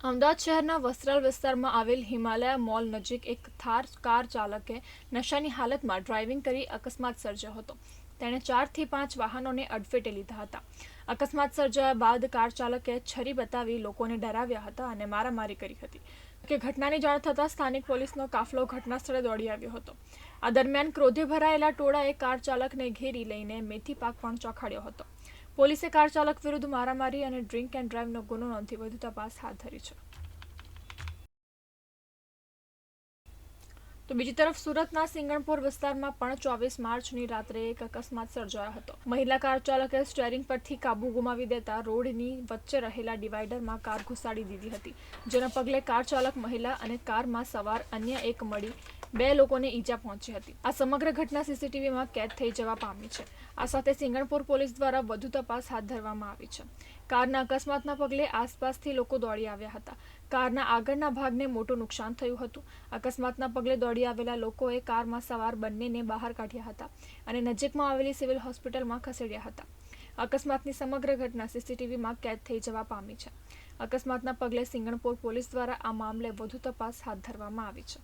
અમદાવાદ શહેરના વસ્ત્રાલ વિસ્તારમાં આવેલ હિમાલયા મોલ નજીક એક થાર કાર ચાલકે નશાની હાલતમાં ડ્રાઇવિંગ કરી અકસ્માત સર્જ્યો હતો. તેણે 4 થી 5 વાહનોને અડફેટે લીધા હતા. અકસ્માત સર્જાયા બાદ કાર ચાલકે છરી બતાવી લોકોને ડરાવ્યા હતા અને મારામારી કરી હતી. કે ઘટનાની જાણ થતાં સ્થાનિક પોલીસનો કાફલો ઘટના સ્થળે દોડી આવ્યો હતો. આ દરમિયાન ક્રોધે ભરાયેલા ટોળાએ કાર ચાલકને ઘેરી લઈને મેથી પાક પણ ચોખાડ્યો હતો. પોલીસે કાર ચાલક વિરુદ્ધ મારામારી અને ડ્રિંક એન્ડ ડ્રાઈવનો ગુનો નોંધી વધુ તપાસ હાથ ધરી છે. તો બીજી તરફ સુરતના સિંગણપોર વિસ્તારમાં પણ 24 માર્ચની રાત્રે એક અકસ્માત સર્જાયો હતો. મહિલા કાર ચાલકે સ્ટીયરિંગ પરથી કાબુ ગુમાવી દેતા રોડની વચ્ચે રહેલા ડિવાઈડરમાં કાર ઘુસાડી દીધી હતી, જેના પગલે કાર ચાલક મહિલા અને કારમાં સવાર અન્ય એક મળી 2 લોકોને ઈજા પહોંચી હતી. આ સમગ્ર ઘટના સીસીટીવીમાં કેદ થઈ જવા પામી છે. આ સાથે સિંગણપોર પોલીસ દ્વારા વધુ તપાસ હાથ ધરવામાં આવી છે. કારના અકસ્માતના પગલે આસપાસથી લોકો દોડી આવ્યા હતા. કારના આગળના ભાગને મોટું નુકસાન થયું હતું. અકસ્માતના પગલે દોડી આવેલા લોકોએ કારમાં સવાર બંનેને બહાર કાઢ્યા હતા અને નજીકમાં આવેલી સિવિલ હોસ્પિટલમાં ખસેડ્યા હતા. અકસ્માતની સમગ્ર ઘટના સીસીટીવીમાં કેદ થઈ જવા પામી છે. અકસ્માતના પગલે સિંગણપોર પોલીસ દ્વારા આ મામલે વધુ તપાસ હાથ ધરવામાં આવી છે.